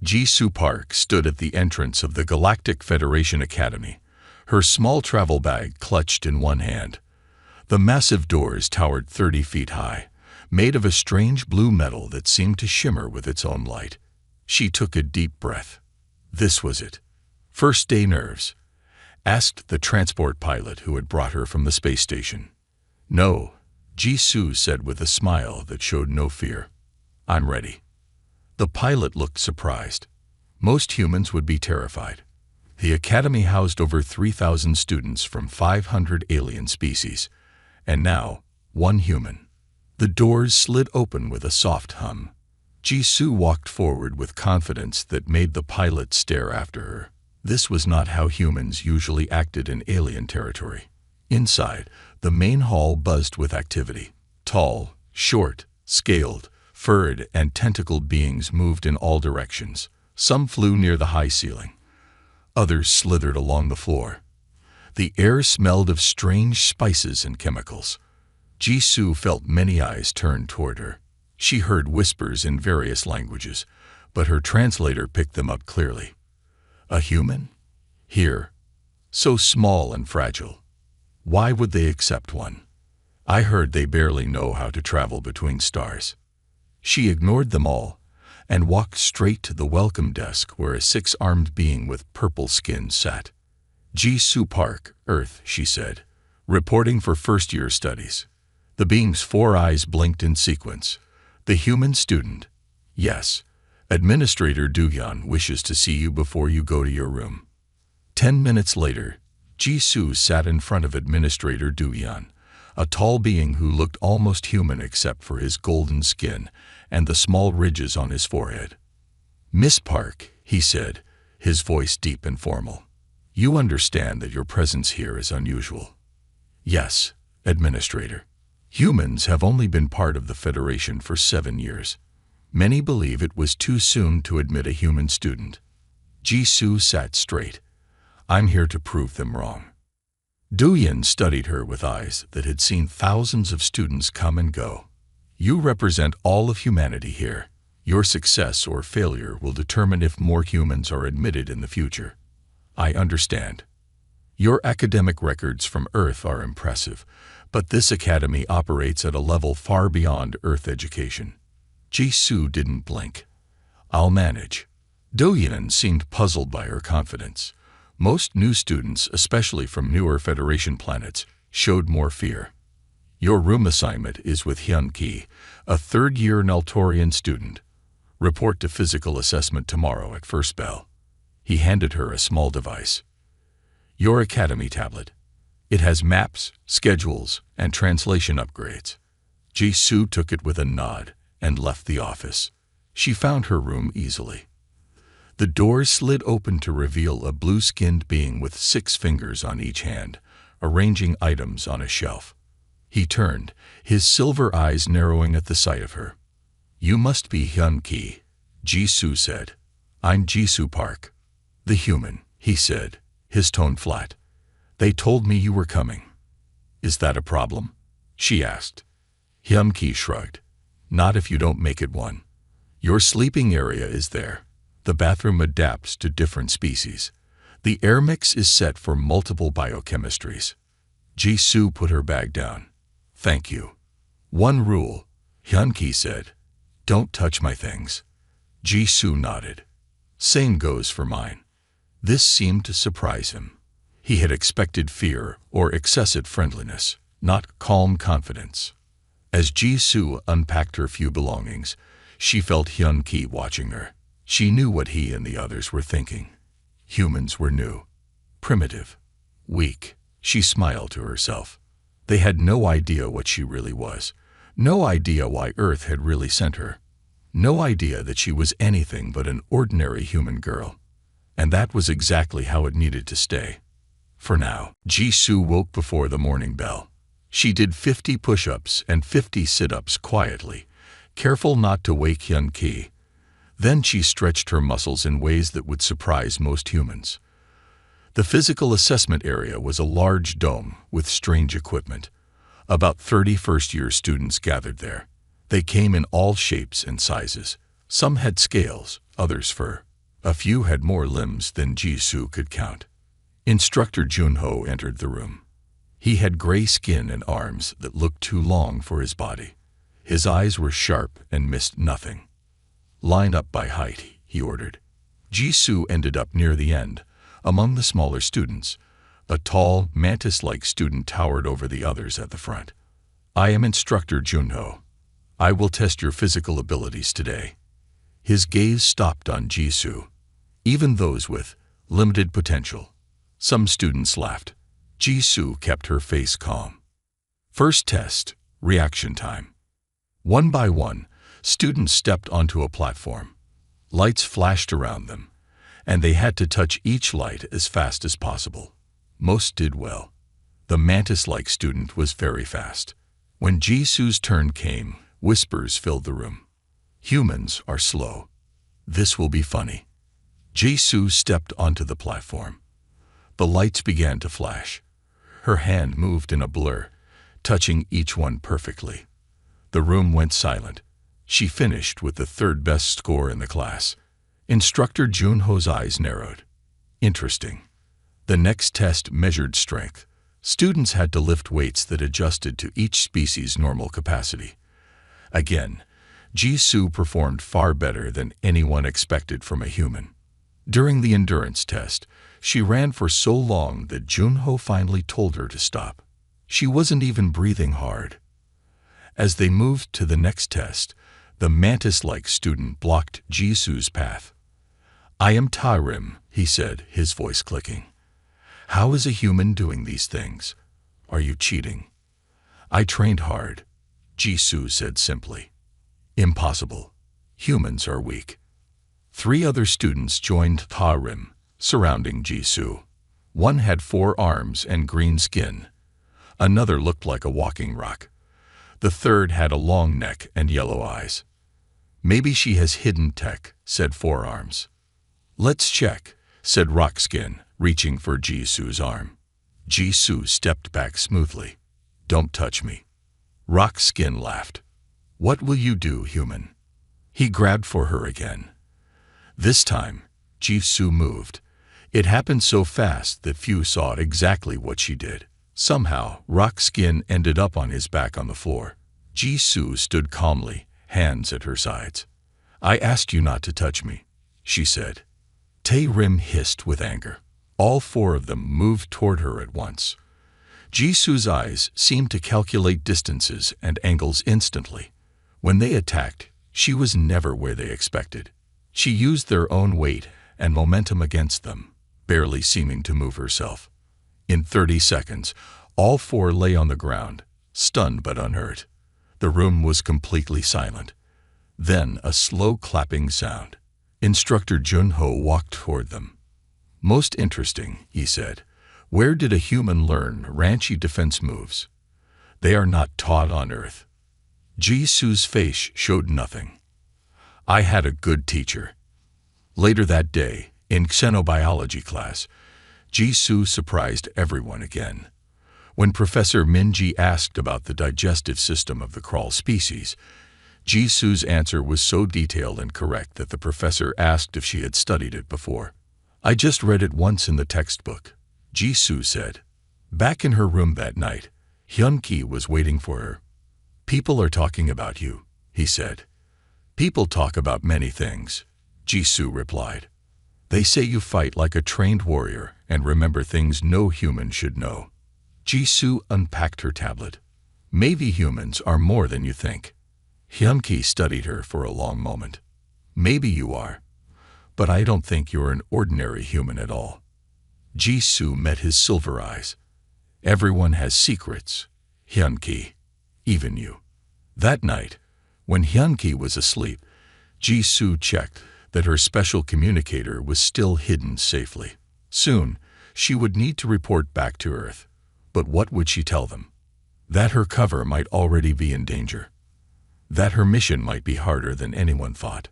Jisoo Park stood at the entrance of the Galactic Federation Academy, her small travel bag clutched in one hand. The massive doors towered 30 feet high, made of a strange blue metal that seemed to shimmer with its own light. She took a deep breath. This was it. "First day nerves?" asked the transport pilot who had brought her from the space station. "No," Jisoo said with a smile that showed no fear. "I'm ready." The pilot looked surprised. Most humans would be terrified. The academy housed over 3,000 students from 500 alien species, and now, one human. The doors slid open with a soft hum. Jisoo walked forward with confidence that made the pilot stare after her. This was not how humans usually acted in alien territory. Inside, the main hall buzzed with activity. Tall, short, scaled, furred, and tentacled beings moved in all directions. Some flew near the high ceiling. Others slithered along the floor. The air smelled of strange spices and chemicals. Jisoo felt many eyes turned toward her. She heard whispers in various languages, but her translator picked them up clearly. A human? Here. So small and fragile. Why would they accept one? I heard they barely know how to travel between stars. She ignored them all and walked straight to the welcome desk where a 6-armed being with purple skin sat. "Jisoo Park, Earth," she said, "reporting for first-year studies." The being's 4 eyes blinked in sequence. "The human student." "Yes. Administrator Doohyun wishes to see you before you go to your room." 10 minutes later, Jisoo sat in front of Administrator Doohyun, a tall being who looked almost human except for his golden skin and the small ridges on his forehead. "Miss Park," he said, his voice deep and formal, "you understand that your presence here is unusual." "Yes, Administrator. Humans have only been part of the Federation for 7 years. Many believe it was too soon to admit a human student." Jisoo sat straight. "I'm here to prove them wrong." Doohyun studied her with eyes that had seen thousands of students come and go. "You represent all of humanity here. Your success or failure will determine if more humans are admitted in the future." "I understand. Your academic records from Earth are impressive, but this academy operates at a level far beyond Earth education." Jisoo didn't blink. "I'll manage." Doohyun seemed puzzled by her confidence. Most new students, especially from newer Federation planets, showed more fear. "Your room assignment is with Hyun-Ki, a third-year Naltorian student. Report to physical assessment tomorrow at first bell." He handed her a small device. "Your academy tablet. It has maps, schedules, and translation upgrades." Jisoo took it with a nod and left the office. She found her room easily. The doors slid open to reveal a blue-skinned being with 6 fingers on each hand, arranging items on a shelf. He turned, his silver eyes narrowing at the sight of her. "You must be Hyun-Ki," Jisoo said. "I'm Jisoo Park." "The human," he said, his tone flat. "They told me you were coming." "Is that a problem?" she asked. Hyun-Ki shrugged. "Not if you don't make it one. Your sleeping area is there. The bathroom adapts to different species. The air mix is set for multiple biochemistries." Jisoo put her bag down. "Thank you." "One rule," Hyun-Ki said. "Don't touch my things." Jisoo nodded. "Same goes for mine." This seemed to surprise him. He had expected fear or excessive friendliness, not calm confidence. As Jisoo unpacked her few belongings, she felt Hyun-Ki watching her. She knew what he and the others were thinking. Humans were new, primitive, weak. She smiled to herself. They had no idea what she really was. No idea why Earth had really sent her. No idea that she was anything but an ordinary human girl. And that was exactly how it needed to stay. For now, Jisoo woke before the morning bell. She did 50 push-ups and 50 sit-ups quietly, careful not to wake Hyun-Ki. Then she stretched her muscles in ways that would surprise most humans. The physical assessment area was a large dome with strange equipment. About 30 first-year students gathered there. They came in all shapes and sizes. Some had scales, others fur. A few had more limbs than Jisoo could count. Instructor Junho entered the room. He had gray skin and arms that looked too long for his body. His eyes were sharp and missed nothing. "Line up by height," he ordered. Jisoo ended up near the end, among the smaller students. A tall, mantis-like student towered over the others at the front. "I am Instructor Junho. I will test your physical abilities today." His gaze stopped on Jisoo, even those with limited potential. Some students laughed. Jisoo kept her face calm. First test, reaction time. One by one, students stepped onto a platform. Lights flashed around them, and they had to touch each light as fast as possible. Most did well. The mantis-like student was very fast. When Jisoo's turn came, whispers filled the room. "Humans are slow. This will be funny." Jisoo stepped onto the platform. The lights began to flash. Her hand moved in a blur, touching each one perfectly. The room went silent. She finished with the third best score in the class. Instructor Junho's eyes narrowed. Interesting. The next test measured strength. Students had to lift weights that adjusted to each species' normal capacity. Again, Jisoo performed far better than anyone expected from a human. During the endurance test, she ran for so long that Junho finally told her to stop. She wasn't even breathing hard. As they moved to the next test, the mantis-like student blocked Jisoo's path. "I am Tarim," he said, his voice clicking. "How is a human doing these things? Are you cheating?" "I trained hard," Jisoo said simply. "Impossible. Humans are weak." 3 other students joined Tarim, surrounding Jisoo. One had 4 arms and green skin. Another looked like a walking rock. The third had a long neck and yellow eyes. "Maybe she has hidden tech," said Forearms. "Let's check," said Rockskin, reaching for Jisoo's arm. Jisoo stepped back smoothly. "Don't touch me." Rockskin laughed. "What will you do, human?" He grabbed for her again. This time, Jisoo moved. It happened so fast that few saw exactly what she did. Somehow, Rockskin ended up on his back on the floor. Jisoo stood calmly, hands at her sides. "I asked you not to touch me," she said. Tae-Rim hissed with anger. All 4 of them moved toward her at once. Jisoo's eyes seemed to calculate distances and angles instantly. When they attacked, she was never where they expected. She used their own weight and momentum against them, barely seeming to move herself. In 30 seconds, all 4 lay on the ground, stunned but unhurt. The room was completely silent. Then a slow clapping sound. Instructor Junho walked toward them. "Most interesting," he said. "Where did a human learn ranchy defense moves? They are not taught on Earth." Jisoo's face showed nothing. "I had a good teacher." Later that day, in xenobiology class, Jisoo surprised everyone again. When Professor Minji asked about the digestive system of the crawl species, Jisoo's answer was so detailed and correct that the professor asked if she had studied it before. "I just read it once in the textbook," Jisoo said. Back in her room that night, Hyun-ki was waiting for her. "People are talking about you," he said. "People talk about many things," Jisoo replied. "They say you fight like a trained warrior and remember things no human should know." Jisoo unpacked her tablet. "Maybe humans are more than you think." Hyun-ki studied her for a long moment. "Maybe you are, but I don't think you're an ordinary human at all." Jisoo met his silver eyes. "Everyone has secrets, Hyun-ki, even you." That night, when Hyun-ki was asleep, Jisoo checked that her special communicator was still hidden safely. Soon, she would need to report back to Earth. But what would she tell them? That her cover might already be in danger. That her mission might be harder than anyone thought.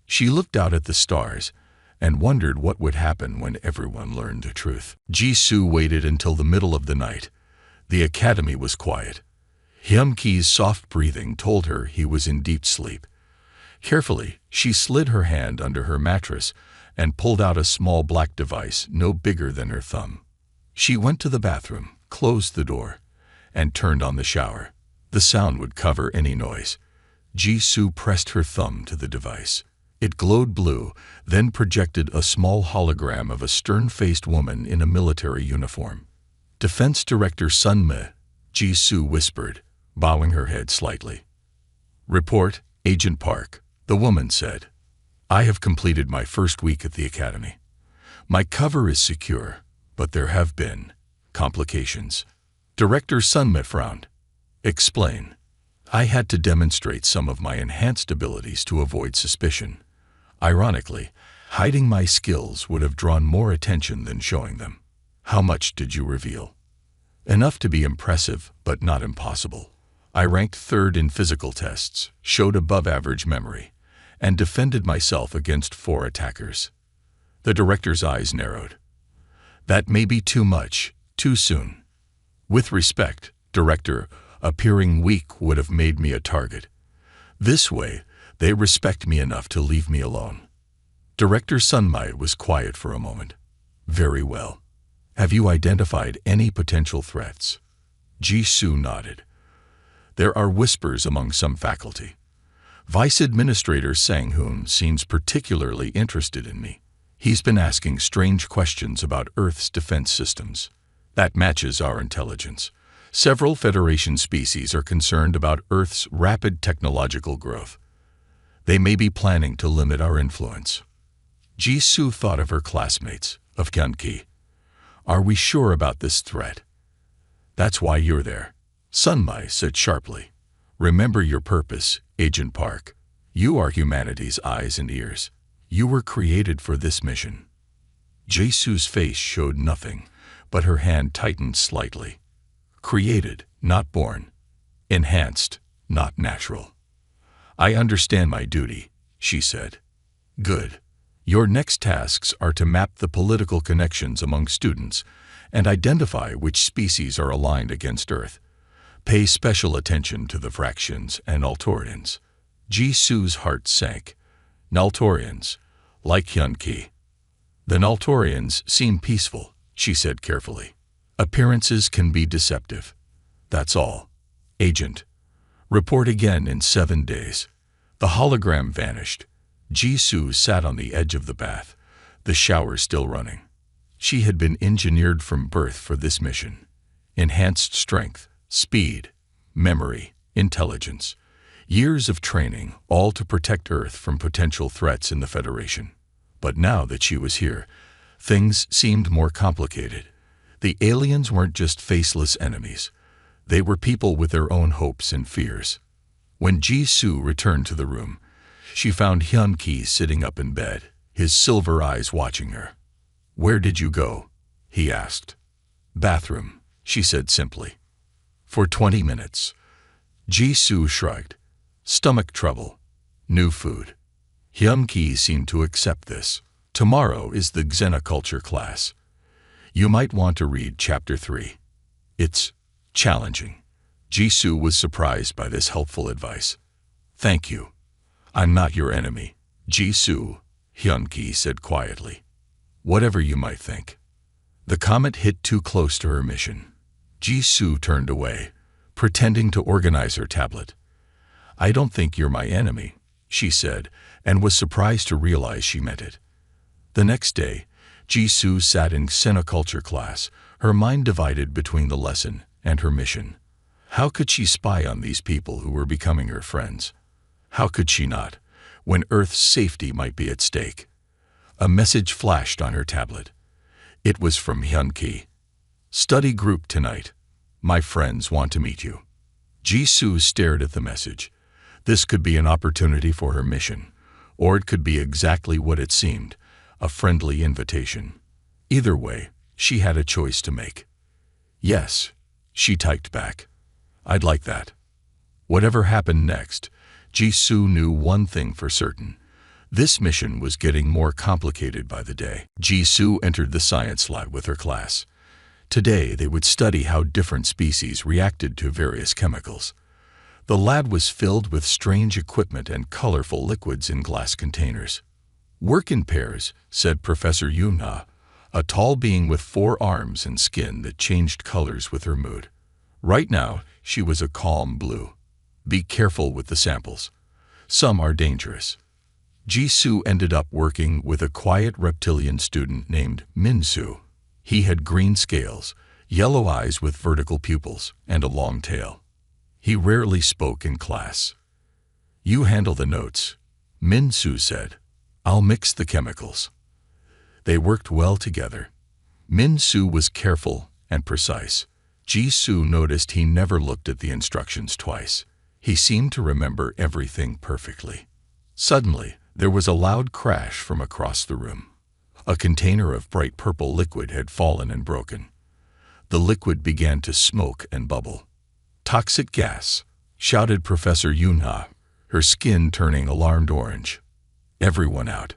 She looked out at the stars and wondered what would happen when everyone learned the truth. Jisoo waited until the middle of the night. The academy was quiet. Hyun-ki's soft breathing told her he was in deep sleep. Carefully, she slid her hand under her mattress and pulled out a small black device no bigger than her thumb. She went to the bathroom, closed the door, and turned on the shower. The sound would cover any noise. Jisoo pressed her thumb to the device. It glowed blue, then projected a small hologram of a stern-faced woman in a military uniform. Defense Director Sunmi, Jisoo whispered, bowing her head slightly. "Report, Agent Park," the woman said. "I have completed my first week at the Academy. My cover is secure, but there have been complications." Director Sunmi frowned. "Explain." "I had to demonstrate some of my enhanced abilities to avoid suspicion. Ironically, hiding my skills would have drawn more attention than showing them." "How much did you reveal?" "Enough to be impressive, but not impossible. I ranked third in physical tests, showed above-average memory, and defended myself against 4 attackers." The director's eyes narrowed. "That may be too much, too soon." "With respect, Director, appearing weak would have made me a target. This way, they respect me enough to leave me alone." Director Sunmi was quiet for a moment. "Very well. Have you identified any potential threats?" Jisoo nodded. "There are whispers among some faculty. Vice Administrator Sang-hoon seems particularly interested in me. He's been asking strange questions about Earth's defense systems. That matches our intelligence. Several Federation species are concerned about Earth's rapid technological growth. They may be planning to limit our influence." Jisoo thought of her classmates, of Hyun-ki. "Are we sure about this threat?" "That's why you're there," Sunmi said sharply. "Remember your purpose, Agent Park. You are humanity's eyes and ears. You were created for this mission." Jisoo's face showed nothing, but her hand tightened slightly. "Created, not born. Enhanced, not natural." "I understand my duty," she said. "Good. Your next tasks are to map the political connections among students and identify which species are aligned against Earth. Pay special attention to the fractions and Altorians." Jisoo's heart sank. "Naltorians, like Hyun-ki." "The Naltorians seem peaceful," she said carefully. "Appearances can be deceptive. That's all. Agent, report again in 7 days." The hologram vanished. Jisoo sat on the edge of the bath, the shower still running. She had been engineered from birth for this mission. Enhanced strength, speed, memory, intelligence. Years of training, all to protect Earth from potential threats in the Federation. But now that she was here, things seemed more complicated. The aliens weren't just faceless enemies. They were people with their own hopes and fears. When Jisoo returned to the room, she found Hyun-ki sitting up in bed, his silver eyes watching her. "Where did you go?" he asked. "Bathroom," she said simply. "For 20 minutes. Jisoo shrugged. Stomach trouble. New food. Hyun-ki seemed to accept this. "Tomorrow is the Xenoculture class. You might want to read Chapter 3. It's challenging." Jisoo was surprised by this helpful advice. "Thank you. I'm not your enemy, Jisoo," Hyun-ki said quietly. "Whatever you might think." The comet hit too close to her mission. Jisoo turned away, pretending to organize her tablet. "I don't think you're my enemy," she said, and was surprised to realize she meant it. The next day, Jisoo sat in Xenoculture class, her mind divided between the lesson and her mission. How could she spy on these people who were becoming her friends? How could she not, when Earth's safety might be at stake? A message flashed on her tablet. It was from Hyun-ki. "Study group tonight. My friends want to meet you." Jisoo stared at the message. This could be an opportunity for her mission, or it could be exactly what it seemed, a friendly invitation. Either way, she had a choice to make. "Yes," she typed back. "I'd like that." Whatever happened next, Jisoo knew one thing for certain. This mission was getting more complicated by the day. Jisoo entered the science lab with her class. Today, they would study how different species reacted to various chemicals. The lab was filled with strange equipment and colorful liquids in glass containers. Work in pairs, said Professor Yuna, a tall being with 4 arms and skin that changed colors with her mood. Right now, she was a calm blue. Be careful with the samples. Some are dangerous. Jisoo ended up working with a quiet reptilian student named Min-soo. He had green scales, yellow eyes with vertical pupils, and a long tail. He rarely spoke in class. You handle the notes, Min-soo said. I'll mix the chemicals. They worked well together. Min-soo was careful and precise. Jisoo noticed he never looked at the instructions twice. He seemed to remember everything perfectly. Suddenly, there was a loud crash from across the room. A container of bright purple liquid had fallen and broken. The liquid began to smoke and bubble. Toxic gas, shouted Professor Yunha, her skin turning alarmed orange. Everyone out.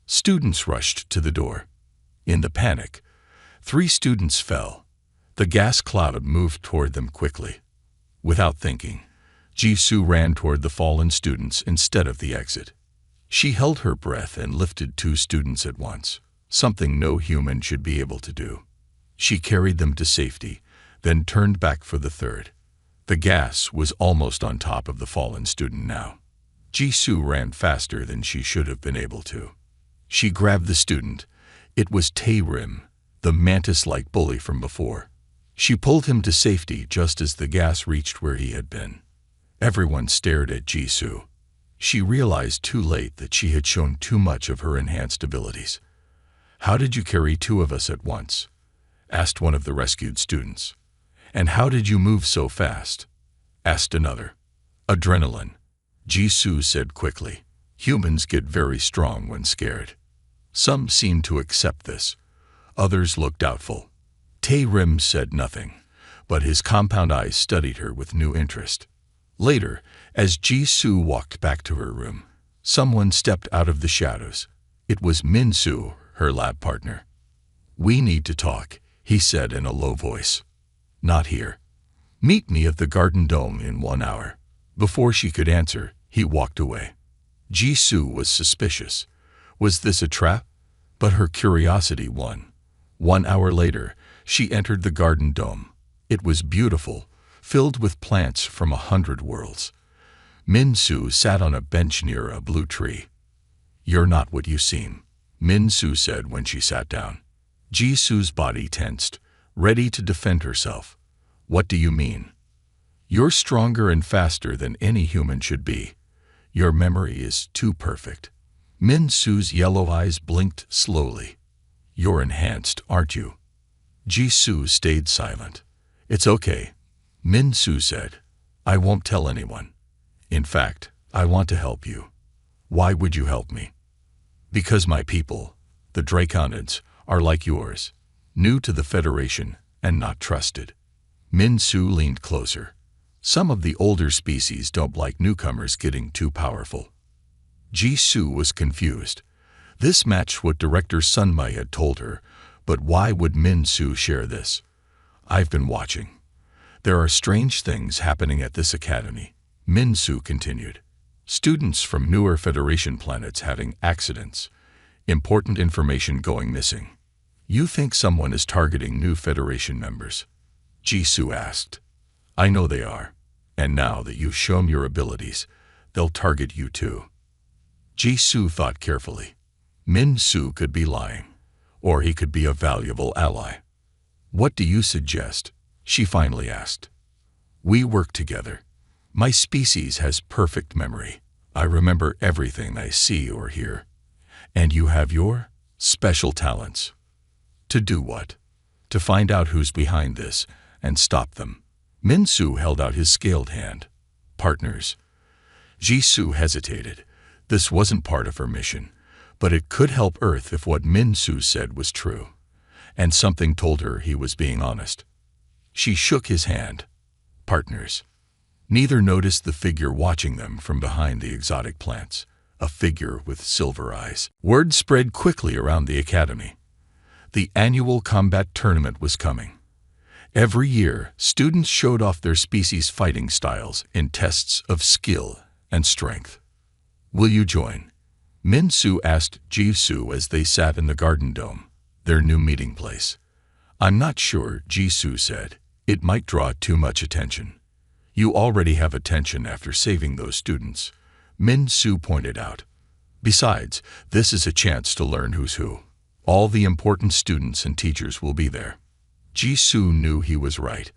Students rushed to the door. In the panic, 3 students fell. The gas cloud moved toward them quickly. Without thinking, Jisoo ran toward the fallen students instead of the exit. She held her breath and lifted 2 students at once, something no human should be able to do. She carried them to safety, then turned back for the 3rd. The gas was almost on top of the fallen student now. Jisoo ran faster than she should have been able to. She grabbed the student. It was Tae-rim, the mantis-like bully from before. She pulled him to safety just as the gas reached where he had been. Everyone stared at Jisoo. She realized too late that she had shown too much of her enhanced abilities. "How did you carry 2 of us at once?" asked one of the rescued students. "And how did you move so fast?" asked another. "Adrenaline," Jisoo said quickly. "Humans get very strong when scared." Some seemed to accept this. Others looked doubtful. Tae-rim said nothing, but his compound eyes studied her with new interest. Later, as Jisoo walked back to her room, someone stepped out of the shadows. It was Min-soo, her lab partner. "We need to talk," he said in a low voice. "Not here. Meet me at the Garden Dome in 1 hour." Before she could answer, he walked away. Jisoo was suspicious. Was this a trap? But her curiosity won. 1 hour later, she entered the Garden Dome. It was beautiful, filled with plants from 100 worlds. Min-soo sat on a bench near a blue tree. "You're not what you seem," Min-soo said when she sat down. Jisoo's body tensed, ready to defend herself. "What do you mean?" "You're stronger and faster than any human should be. Your memory is too perfect." Min-soo's yellow eyes blinked slowly. "You're enhanced, aren't you?" Jisoo stayed silent. "It's okay," Min-soo said. "I won't tell anyone. In fact, I want to help you." "Why would you help me?" "Because my people, the Draconids, are like yours, new to the Federation and not trusted." Min-soo leaned closer. Some of the older species don't like newcomers getting too powerful. Jisoo was confused. This matched what Director Sunmai had told her, but why would Min-soo share this? "I've been watching. There are strange things happening at this academy," Min-soo continued. "Students from newer Federation planets having accidents, important information going missing." "You think someone is targeting new Federation members?" Jisoo asked. "I know they are, and now that you've shown your abilities, they'll target you too." Jisoo thought carefully. Min-soo could be lying, or he could be a valuable ally. "What do you suggest?" she finally asked. "We work together. My species has perfect memory. I remember everything I see or hear. And you have your special talents." "To do what?" "To find out who's behind this and stop them." Min-soo held out his scaled hand. "Partners." Jisoo hesitated. This wasn't part of her mission, but it could help Earth if what Min-soo said was true. And something told her he was being honest. She shook his hand. "Partners." Neither noticed the figure watching them from behind the exotic plants, a figure with silver eyes. Word spread quickly around the academy. The annual combat tournament was coming. Every year, students showed off their species' fighting styles in tests of skill and strength. "Will you join?" Min-Soo asked Ji-Soo as they sat in the garden dome, their new meeting place. I'm not sure, Ji-Soo said. It might draw too much attention. You already have attention after saving those students, Min-Soo pointed out. Besides, this is a chance to learn who's who. All the important students and teachers will be there. Ji-Soo knew he was right.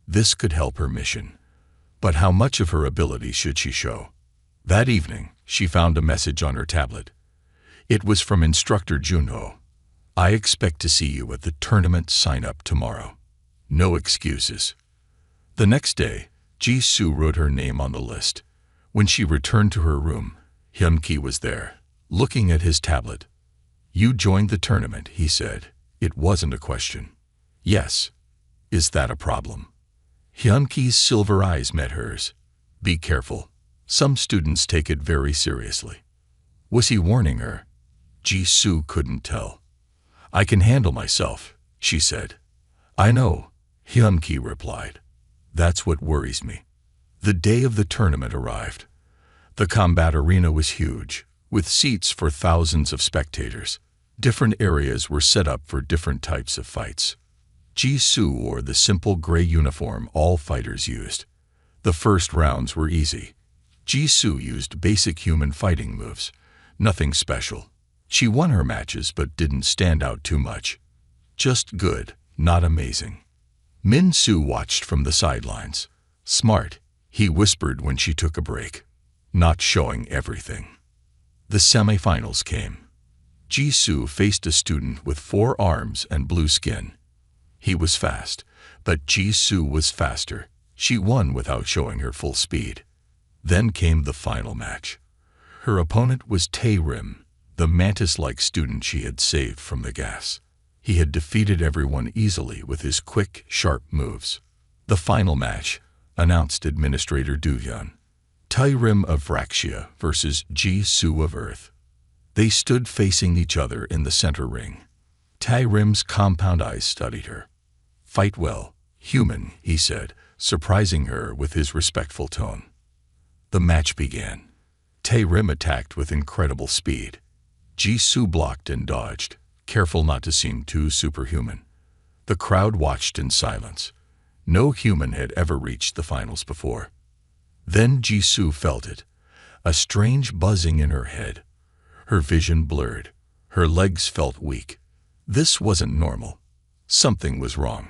This could help her mission. But how much of her ability should she show? That evening, she found a message on her tablet. It was from instructor Junho. I expect to see you at the tournament sign-up tomorrow. No excuses. The next day, Ji-Soo wrote her name on the list. When she returned to her room, Hyun-ki was there, looking at his tablet. You joined the tournament, he said. It wasn't a question. Yes. Is that a problem? Hyun-ki's silver eyes met hers. Be careful. Some students take it very seriously. Was he warning her? Ji-Soo couldn't tell. I can handle myself, she said. I know, Hyun-ki replied. That's what worries me. The day of the tournament arrived. The combat arena was huge, with seats for thousands of spectators. Different areas were set up for different types of fights. Ji-Soo wore the simple gray uniform all fighters used. The first rounds were easy. Ji-Soo used basic human fighting moves. Nothing special. She won her matches but didn't stand out too much. Just good, not amazing. Min-Soo watched from the sidelines. Smart, he whispered when she took a break. Not showing everything. The semifinals came. Ji-Soo faced a student with 4 arms and blue skin. He was fast, but Ji-Soo was faster. She won without showing her full speed. Then came the final match. Her opponent was Tae-rim, the mantis-like student she had saved from the gas. He had defeated everyone easily with his quick, sharp moves. The final match, announced Administrator Do-hyun. Tae-rim of Vraxia versus Ji-Soo of Earth. They stood facing each other in the center ring. Tae-rim's compound eyes studied her. Fight well, human, he said, surprising her with his respectful tone. The match began. Tae-rim attacked with incredible speed. Ji-Soo blocked and dodged, careful not to seem too superhuman. The crowd watched in silence. No human had ever reached the finals before. Then Ji-Soo felt it, a strange buzzing in her head. Her vision blurred. Her legs felt weak. This wasn't normal. Something was wrong.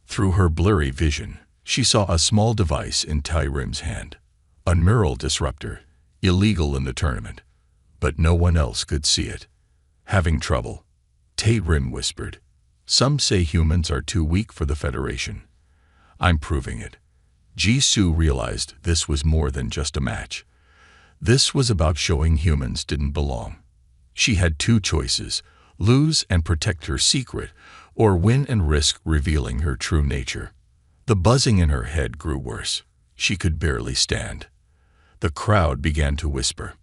Through her blurry vision, she saw a small device in Tae-rim's hand. A neural disruptor, illegal in the tournament. But no one else could see it. Having trouble, Tae-rim whispered. Some say humans are too weak for the Federation. I'm proving it. Ji-Soo realized this was more than just a match. This was about showing humans didn't belong. She had 2 choices, lose and protect her secret, or win and risk revealing her true nature. The buzzing in her head grew worse. She could barely stand. The crowd began to whisper.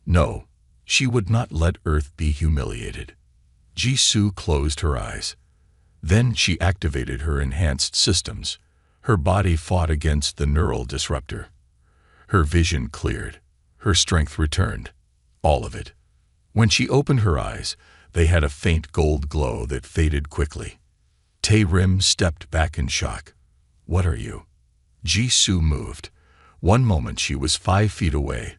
No, she would not let Earth be humiliated. Ji-Soo closed her eyes. Then she activated her enhanced systems. Her body fought against the neural disruptor. Her vision cleared. Her strength returned. All of it. When she opened her eyes, they had a faint gold glow that faded quickly. Tae-rim stepped back in shock. What are you? Ji-Soo moved. One moment she was 5 feet away.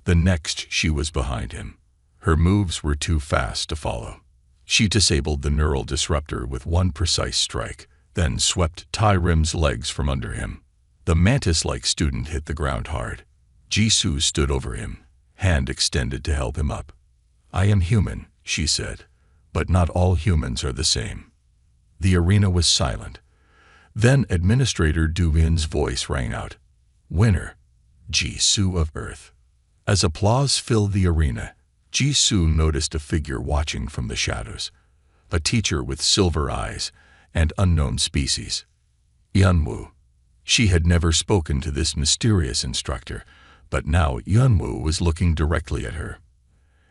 The next she was behind him. Her moves were too fast to follow. She disabled the neural disruptor with one precise strike, then swept Tae-rim's legs from under him. The mantis-like student hit the ground hard. Ji-Soo stood over him, hand extended to help him up. I am human, she said, but not all humans are the same. The arena was silent. Then Administrator Do-hyun's voice rang out. Winner, Ji-Soo of Earth. As applause filled the arena, Ji-Soo noticed a figure watching from the shadows. A teacher with silver eyes and unknown species. Yeonwoo. She had never spoken to this mysterious instructor, but now Yeonwoo was looking directly at her.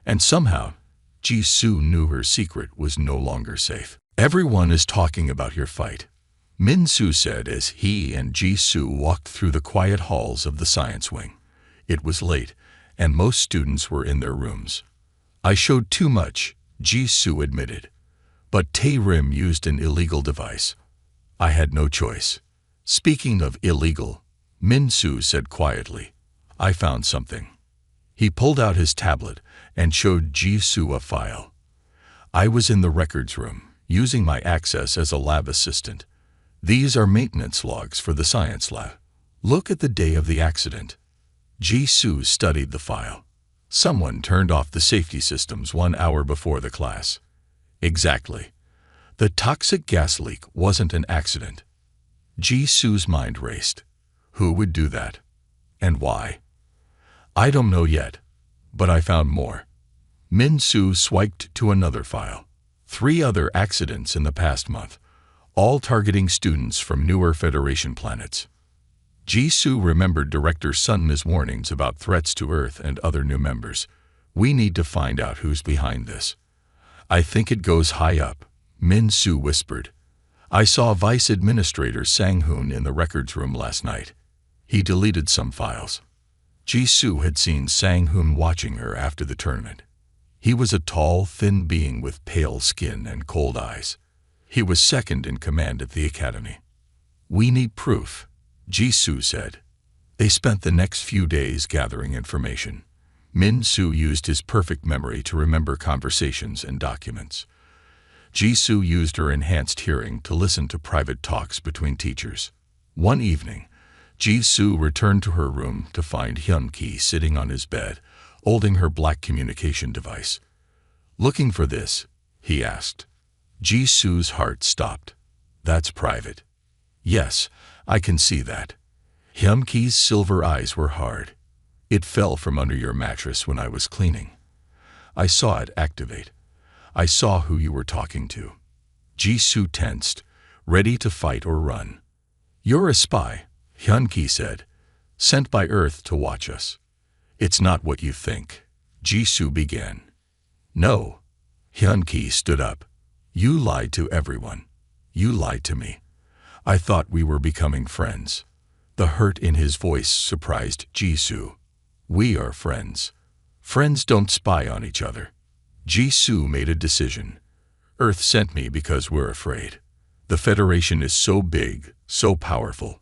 And somehow, Ji-Soo knew her secret was no longer safe. Everyone is talking about your fight, Min-Soo said as he and Ji-Soo walked through the quiet halls of the science wing. It was late, and most students were in their rooms. I showed too much, Ji-Soo admitted. But Tae-rim used an illegal device. I had no choice. Speaking of illegal, Min-soo said quietly, I found something. He pulled out his tablet and showed Ji-Soo a file. I was in the records room, using my access as a lab assistant. These are maintenance logs for the science lab. Look at the day of the accident. Ji-Soo studied the file. Someone turned off the safety systems 1 hour before the class. Exactly. The toxic gas leak wasn't an accident. Ji-Soo's mind raced. Who would do that? And why? I don't know yet, but I found more. Min-soo swiped to another file. 3 other accidents in the past month, all targeting students from newer Federation planets. Ji-Soo remembered Director Sun's warnings about threats to Earth and other new members. We need to find out who's behind this. I think it goes high up, Min-soo whispered. I saw Vice Administrator Sang-hoon in the records room last night. He deleted some files. Ji-Soo had seen Sang-hoon watching her after the tournament. He was a tall, thin being with pale skin and cold eyes. He was second in command at the academy. We need proof, Ji-Soo said. They spent the next few days gathering information. Min-soo used his perfect memory to remember conversations and documents. Ji-Soo used her enhanced hearing to listen to private talks between teachers. One evening, Ji-Soo returned to her room to find Hyun-ki sitting on his bed, holding her black communication device. Looking for this? He asked. Ji-Soo's heart stopped. That's private. Yes, I can see that. Hyun-ki's silver eyes were hard. It fell from under your mattress when I was cleaning. I saw it activate. I saw who you were talking to. Ji-Soo tensed, ready to fight or run. You're a spy, Hyun-ki said, sent by Earth to watch us. It's not what you think, Ji-Soo began. No. Hyun-ki stood up. You lied to everyone. You lied to me. I thought we were becoming friends. The hurt in his voice surprised Ji-Soo. We are friends. Friends don't spy on each other. Ji-Soo made a decision. Earth sent me because we're afraid. The Federation is so big, so powerful.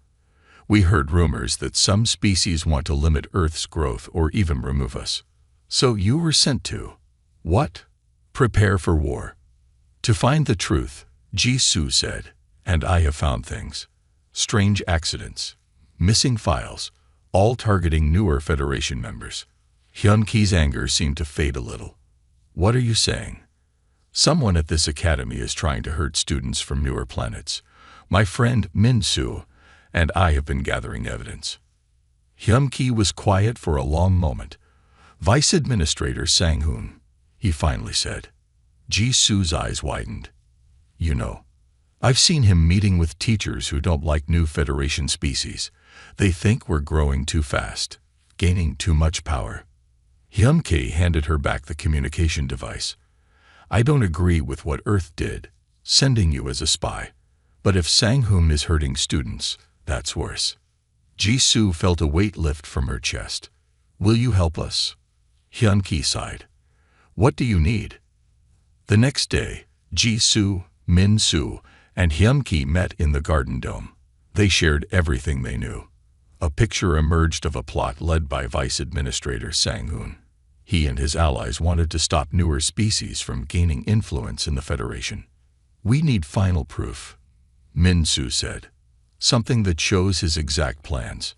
We heard rumors that some species want to limit Earth's growth or even remove us. So you were sent to. What? Prepare for war. To find the truth, Ji-Soo said, and I have found things. Strange accidents. Missing files, all targeting newer Federation members. Hyun-ki's anger seemed to fade a little. What are you saying? Someone at this academy is trying to hurt students from newer planets. My friend Min-soo and I have been gathering evidence. Hyun-ki was quiet for a long moment. Vice Administrator Sang-hoon, he finally said. Ji-Soo's eyes widened. You know, I've seen him meeting with teachers who don't like new Federation species. They think we're growing too fast, gaining too much power. Hyun-ki handed her back the communication device. I don't agree with what Earth did, sending you as a spy. But if Sang-hoon is hurting students, that's worse. Ji-Soo felt a weight lift from her chest. Will you help us? Hyun-ki sighed. What do you need? The next day, Ji-Soo, Min-soo, and Hyun-ki met in the garden dome. They shared everything they knew. A picture emerged of a plot led by Vice Administrator Sang-hoon. He and his allies wanted to stop newer species from gaining influence in the Federation. We need final proof, Min-soo said. Something that shows his exact plans.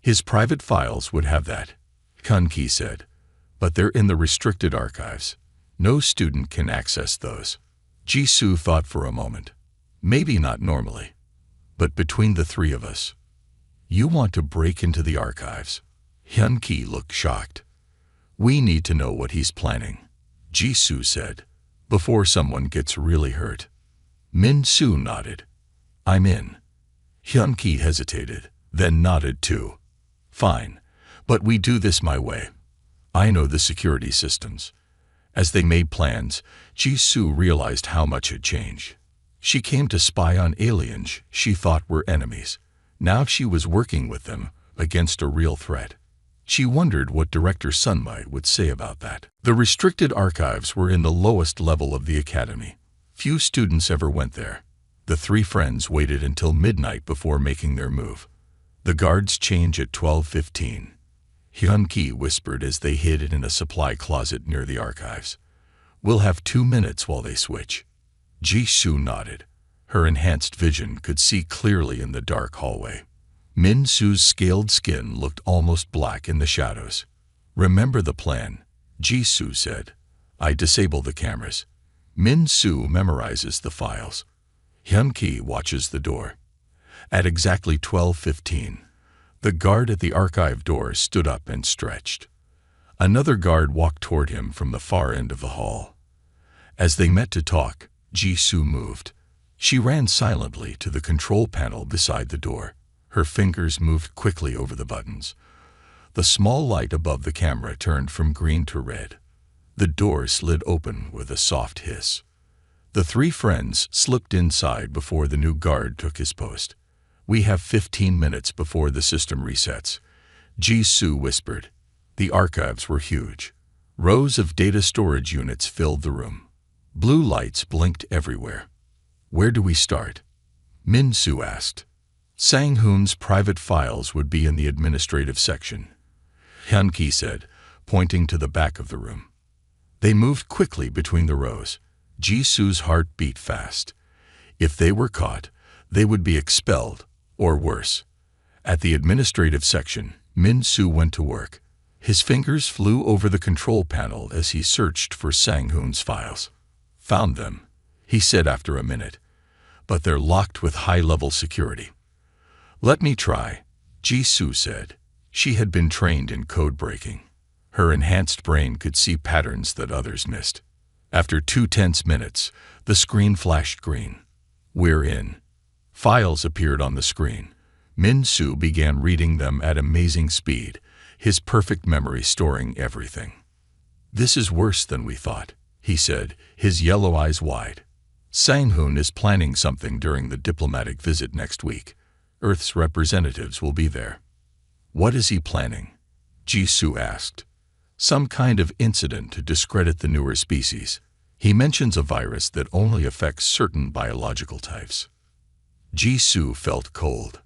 His private files would have that, Hyun-ki said. But they're in the restricted archives. No student can access those. Ji-Soo thought for a moment. Maybe not normally. But between the three of us. You want to break into the archives? Hyun-ki looked shocked. We need to know what he's planning, Ji-Soo said, before someone gets really hurt. Min-soo nodded. I'm in. Hyun-ki hesitated, then nodded too. Fine, but we do this my way. I know the security systems. As they made plans, Ji-Soo realized how much had changed. She came to spy on aliens she thought were enemies. Now she was working with them against a real threat. She wondered what Director Sunmai would say about that. The restricted archives were in the lowest level of the academy. Few students ever went there. The three friends waited until midnight before making their move. The guards change at 12:15. Hyun-ki whispered as they hid in a supply closet near the archives. We'll have 2 minutes while they switch. Ji-soo nodded. Her enhanced vision could see clearly in the dark hallway. Min-soo's scaled skin looked almost black in the shadows. Remember the plan, Ji-soo said. I disable the cameras. Min-soo memorizes the files. Hyun-ki watches the door. At exactly 12:15, the guard at the archive door stood up and stretched. Another guard walked toward him from the far end of the hall. As they met to talk, Ji-soo moved. She ran silently to the control panel beside the door. Her fingers moved quickly over the buttons. The small light above the camera turned from green to red. The door slid open with a soft hiss. The three friends slipped inside before the new guard took his post. We have 15 minutes before the system resets, Ji-soo whispered. The archives were huge. Rows of data storage units filled the room. Blue lights blinked everywhere. Where do we start? Min-soo asked. Sang-hoon's private files would be in the administrative section, Hyun-ki said, pointing to the back of the room. They moved quickly between the rows. Ji-soo's heart beat fast. If they were caught, they would be expelled, or worse. At the administrative section, Min-soo went to work. His fingers flew over the control panel as he searched for Sang-hoon's files. Found them, he said after a minute, but they're locked with high-level security. Let me try, Ji-soo said. She had been trained in code breaking. Her enhanced brain could see patterns that others missed. After 2 tense minutes, the screen flashed green. We're in. Files appeared on the screen. Min-soo began reading them at amazing speed, his perfect memory storing everything. This is worse than we thought, he said, his yellow eyes wide. Sang-hoon is planning something during the diplomatic visit next week. Earth's representatives will be there. What is he planning? Ji-soo asked. Some kind of incident to discredit the newer species. He mentions a virus that only affects certain biological types. Ji-soo felt cold.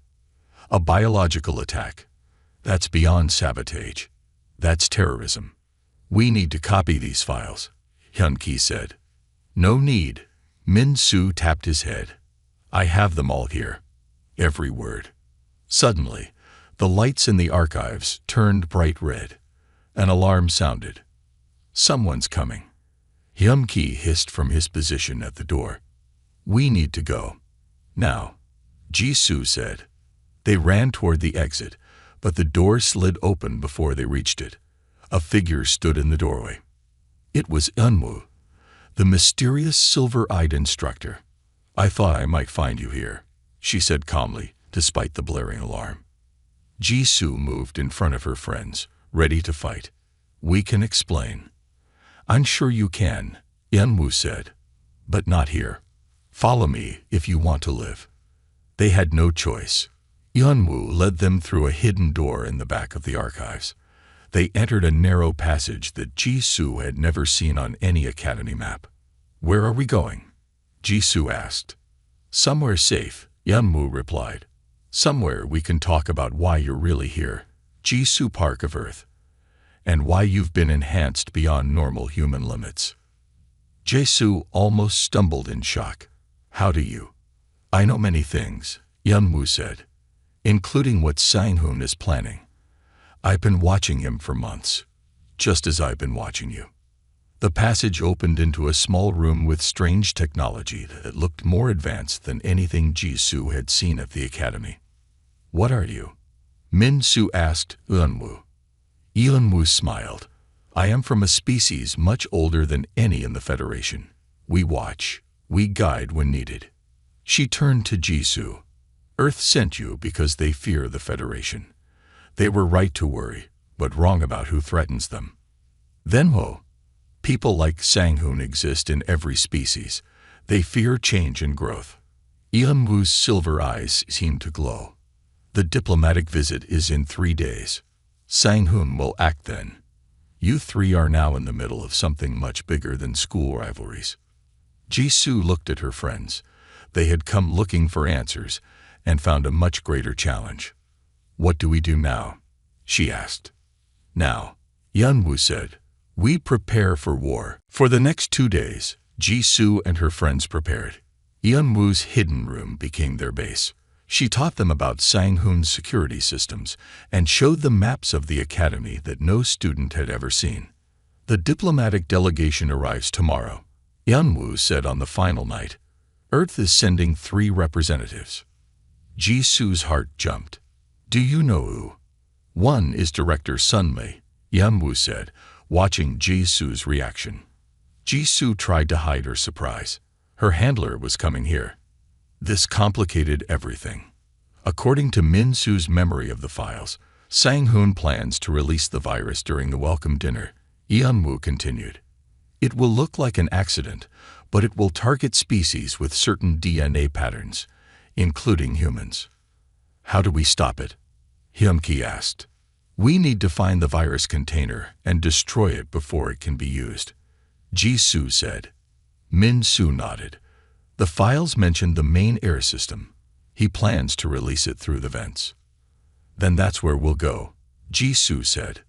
A biological attack. That's beyond sabotage. That's terrorism. We need to copy these files, Hyun-ki said. No need. Min-soo tapped his head. I have them all here. Every word. Suddenly, the lights in the archives turned bright red. An alarm sounded. Someone's coming. Hyun-ki hissed from his position at the door. We need to go. Now, Ji-soo said. They ran toward the exit, but the door slid open before they reached it. A figure stood in the doorway. It was Eunwoo, the mysterious silver-eyed instructor. I thought I might find you here, she said calmly, despite the blaring alarm. Ji-soo moved in front of her friends, ready to fight. We can explain. I'm sure you can, Eunwoo said. But not here. Follow me if you want to live. They had no choice. Eunwoo led them through a hidden door in the back of the archives. They entered a narrow passage that Ji-soo had never seen on any academy map. Where are we going? Ji-soo asked. Somewhere safe, Eunwoo replied. Somewhere we can talk about why you're really here, Ji-soo Park of Earth, and why you've been enhanced beyond normal human limits. Ji-soo almost stumbled in shock. How do you? I know many things, Eunwoo said, including what Sang-hoon is planning. I've been watching him for months, just as I've been watching you. The passage opened into a small room with strange technology that looked more advanced than anything Ji-soo had seen at the academy. What are you? Min-soo asked Eunwoo. Eunwoo smiled. I am from a species much older than any in the Federation. We watch. We guide when needed. She turned to Ji-soo. Earth sent you because they fear the Federation. They were right to worry, but wrong about who threatens them. Then what? People like Sang-hoon exist in every species. They fear change and growth. Eunwoo's silver eyes seemed to glow. The diplomatic visit is in 3 days. Sang-hoon will act then. You three are now in the middle of something much bigger than school rivalries. Jisoo looked at her friends. They had come looking for answers and found a much greater challenge. What do we do now? She asked. Now, Yeonwoo said, we prepare for war. For the next 2 days, Jisoo and her friends prepared. Yeonwoo's hidden room became their base. She taught them about Sang-hoon's security systems and showed them maps of the academy that no student had ever seen. The diplomatic delegation arrives tomorrow, Yeonwoo said on the final night. Earth is sending 3 representatives. Jisoo's heart jumped. Do you know who? One is Director Sunmei, Yeonwoo said, watching Jisoo's reaction. Jisoo tried to hide her surprise. Her handler was coming here. This complicated everything. According to Min-soo's memory of the files, Sang-hoon plans to release the virus during the welcome dinner. Yeonwoo continued. It will look like an accident, but it will target species with certain DNA patterns, including humans. How do we stop it? Hyun-ki asked. We need to find the virus container and destroy it before it can be used. Jisoo said. Min-soo nodded. The files mentioned the main air system. He plans to release it through the vents. Then that's where we'll go, Jisoo said.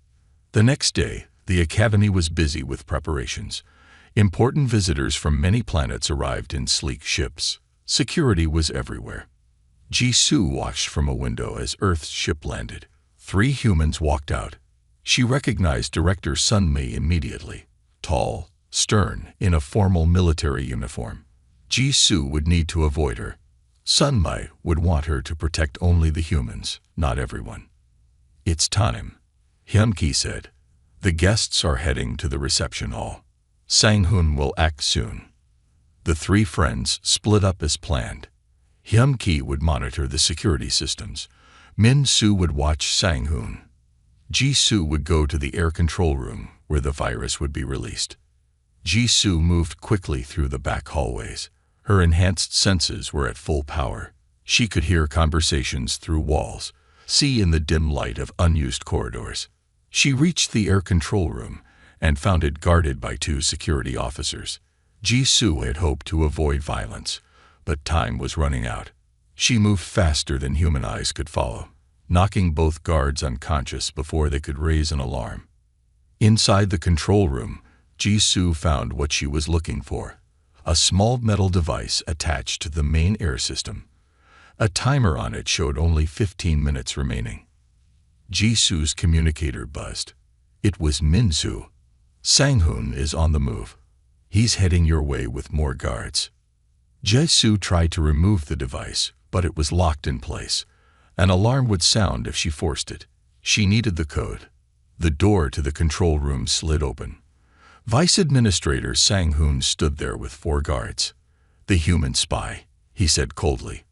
The next day, the academy was busy with preparations. Important visitors from many planets arrived in sleek ships. Security was everywhere. Jisoo watched from a window as Earth's ship landed. 3 humans walked out. She recognized Director Sunmei immediately. Tall, stern, in a formal military uniform. Jisoo would need to avoid her. Sunmei would want her to protect only the humans, not everyone. It's time, Hyun-ki said. The guests are heading to the reception hall. Sang-hoon will act soon. The 3 friends split up as planned. Hyun-ki would monitor the security systems. Min-soo would watch Sang-hoon. Jisoo would go to the air control room where the virus would be released. Jisoo moved quickly through the back hallways. Her enhanced senses were at full power. She could hear conversations through walls, see in the dim light of unused corridors. She reached the air control room and found it guarded by 2 security officers. Jisoo had hoped to avoid violence, but time was running out. She moved faster than human eyes could follow, knocking both guards unconscious before they could raise an alarm. Inside the control room, Jisoo found what she was looking for. A small metal device attached to the main air system. A timer on it showed only 15 minutes remaining. Jisoo's communicator buzzed. It was Min-soo. Sang-hoon is on the move. He's heading your way with more guards. Jisoo tried to remove the device, but it was locked in place. An alarm would sound if she forced it. She needed the code. The door to the control room slid open. Vice Administrator Sang-hoon stood there with 4 guards. The human spy, he said coldly.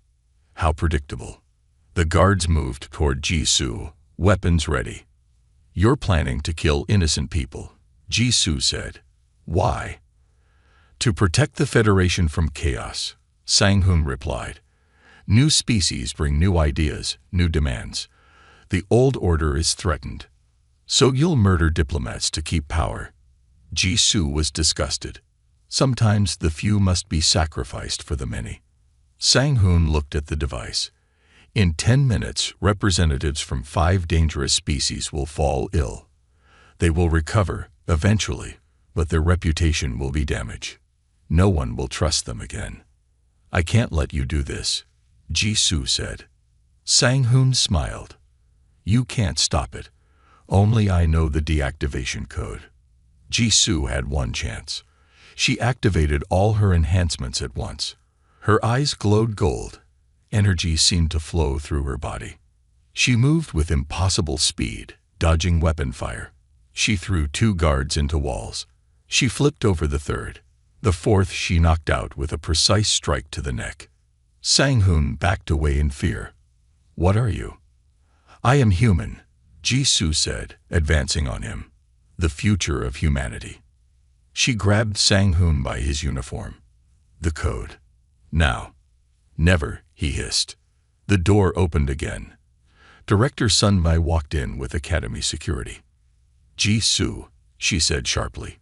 How predictable. The guards moved toward Jisoo, weapons ready. You're planning to kill innocent people, Jisoo said. Why? To protect the Federation from chaos, Sang-hoon replied. New species bring new ideas, new demands. The old order is threatened. So you'll murder diplomats to keep power. Jisoo was disgusted. Sometimes the few must be sacrificed for the many. Sang-hoon looked at the device. In 10 minutes, representatives from 5 dangerous species will fall ill. They will recover, eventually, but their reputation will be damaged. No one will trust them again. I can't let you do this, Jisoo said. Sang-hoon smiled. You can't stop it. Only I know the deactivation code. Jisoo had one chance. She activated all her enhancements at once. Her eyes glowed gold. Energy seemed to flow through her body. She moved with impossible speed, dodging weapon fire. She threw 2 guards into walls. She flipped over the 3rd. The 4th she knocked out with a precise strike to the neck. Sang-hoon backed away in fear. What are you? I am human, Jisoo said, advancing on him. The future of humanity. She grabbed Sang-hoon by his uniform. The code. Now. Never, he hissed. The door opened again. Director Sun Mai walked in with Academy security. "Ji-Soo," she said sharply.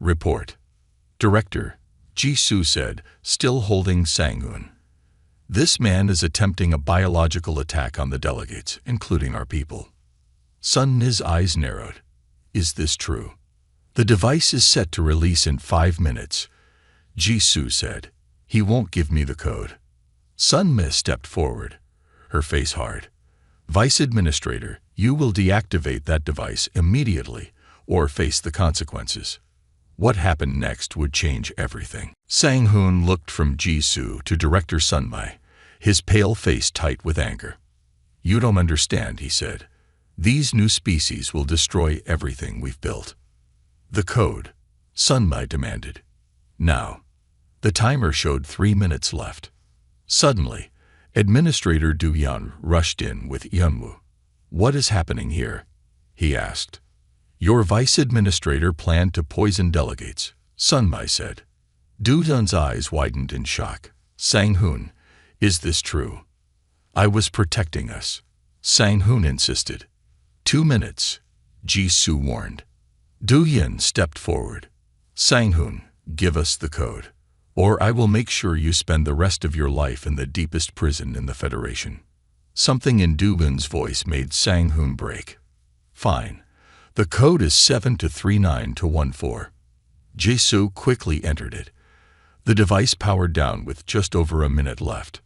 "Report." "Director," Ji-Soo said, still holding Sang-Hoon. "This man is attempting a biological attack on the delegates, including our people." Sun Ni's eyes narrowed. "Is this true?" "The device is set to release in 5 minutes," Ji-Soo said. "He won't give me the code." Sun Mi stepped forward, her face hard. "Vice Administrator, you will deactivate that device immediately or face the consequences." What happened next would change everything. Sang-Hoon looked from Ji-Soo to Director Sun Mi, his pale face tight with anger. "You don't understand," he said. "These new species will destroy everything we've built." "The code," Sun Mi demanded. "Now." The timer showed 3 minutes left. Suddenly, Administrator Du Yan rushed in with Yunwoo. "What is happening here?" he asked. "Your vice administrator planned to poison delegates," Sun Mi said. Du Yan's eyes widened in shock. "Sang-Hoon, is this true?" "I was protecting us," Sang-Hoon insisted. 2 minutes, Ji-Soo warned. Du Yan stepped forward. "Sang-Hoon, give us the code, or I will make sure you spend the rest of your life in the deepest prison in the Federation." Something in Du Yan's voice made Sang-Hoon break. "Fine. The code is 7239-14. Ji-Soo quickly entered it. The device powered down with just over a minute left.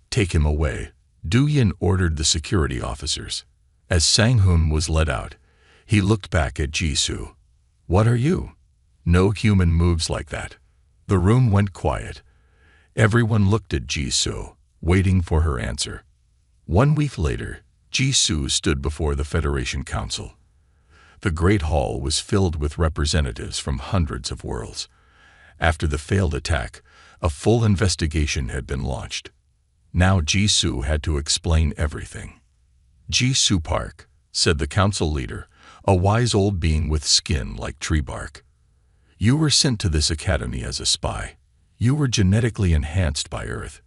"Take him away," Du Yan ordered the security officers. As Sang-Hoon was led out, he looked back at Ji-Soo. "What are you?" "No human moves like that." The room went quiet. Everyone looked at Ji-Soo, waiting for her answer. 1 week later, Ji-Soo stood before the Federation Council. The Great Hall was filled with representatives from hundreds of worlds. After the failed attack, a full investigation had been launched. Now Ji-Soo had to explain everything. "Ji-Soo Park," said the council leader, a wise old being with skin like tree bark. "You were sent to this academy as a spy. You were genetically enhanced by Earth.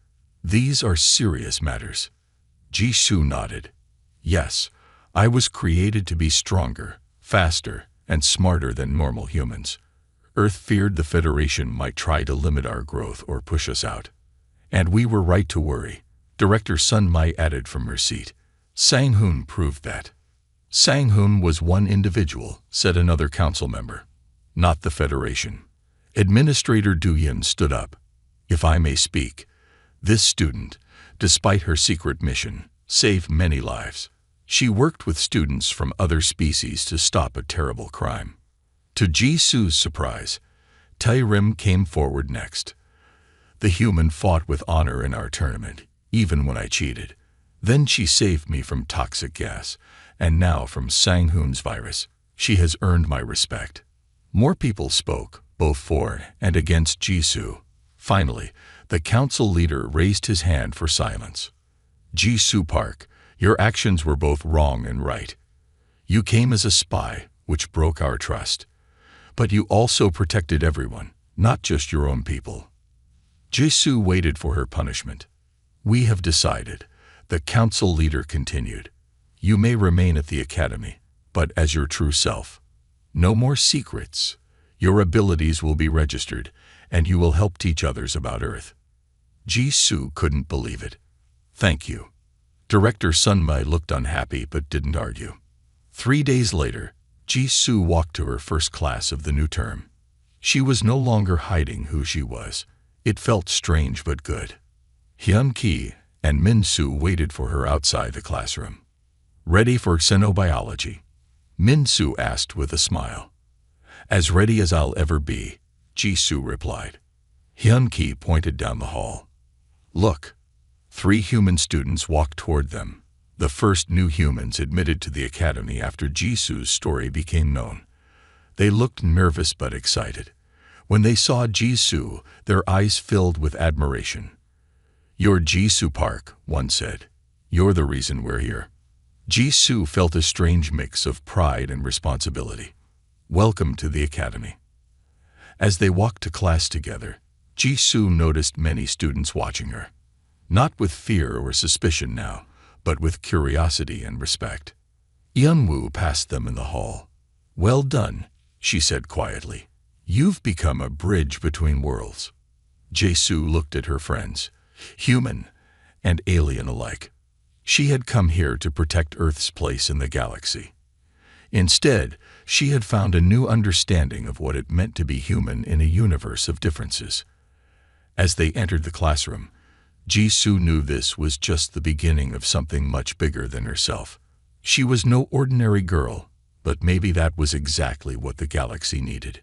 These are serious matters." Ji-Soo nodded. "Yes, I was created to be stronger, faster, and smarter than normal humans. Earth feared the Federation might try to limit our growth or push us out. And we were right to worry," Director Sun Mi added from her seat. "Sang-Hoon proved that." "Sang-Hoon was one individual," said another council member. "Not the Federation." Administrator Du Yan stood up. "If I may speak, this student, despite her secret mission, saved many lives. She worked with students from other species to stop a terrible crime." To Ji-Soo's surprise, Tai-Rim came forward next. "The human fought with honor in our tournament, even when I cheated. Then she saved me from toxic gas, and now from Sang-Hoon's virus. She has earned my respect." More people spoke, both for and against Ji-Soo. Finally, the council leader raised his hand for silence. "Ji-Soo Park, your actions were both wrong and right. You came as a spy, which broke our trust. But you also protected everyone, not just your own people." Ji-Soo waited for her punishment. "We have decided," the council leader continued. "You may remain at the academy, but as your true self. No more secrets. Your abilities will be registered, and you will help teach others about Earth." Ji-Soo couldn't believe it. "Thank you." Director Sun Mi looked unhappy but didn't argue. 3 days later, Ji-Soo walked to her first class of the new term. She was no longer hiding who she was. It felt strange but good. Hyun-Ki and Min-Soo waited for her outside the classroom. "Ready for xenobiology?" Min-Soo asked with a smile. "As ready as I'll ever be," Ji-Soo replied. Hyun-Ki pointed down the hall. "Look." 3 human students walked toward them, the first new humans admitted to the academy after Ji-Soo's story became known. They looked nervous but excited. When they saw Ji-Soo, their eyes filled with admiration. "You're Ji-Soo Park," one said. "You're the reason we're here." Ji-Soo felt a strange mix of pride and responsibility. "Welcome to the academy." As they walked to class together, Ji-Soo noticed many students watching her. Not with fear or suspicion now, but with curiosity and respect. Yunwu passed them in the hall. "Well done," she said quietly. "You've become a bridge between worlds." Jesu looked at her friends, human and alien alike. She had come here to protect Earth's place in the galaxy. Instead, she had found a new understanding of what it meant to be human in a universe of differences. As they entered the classroom, Jisoo knew this was just the beginning of something much bigger than herself. She was no ordinary girl, but maybe that was exactly what the galaxy needed.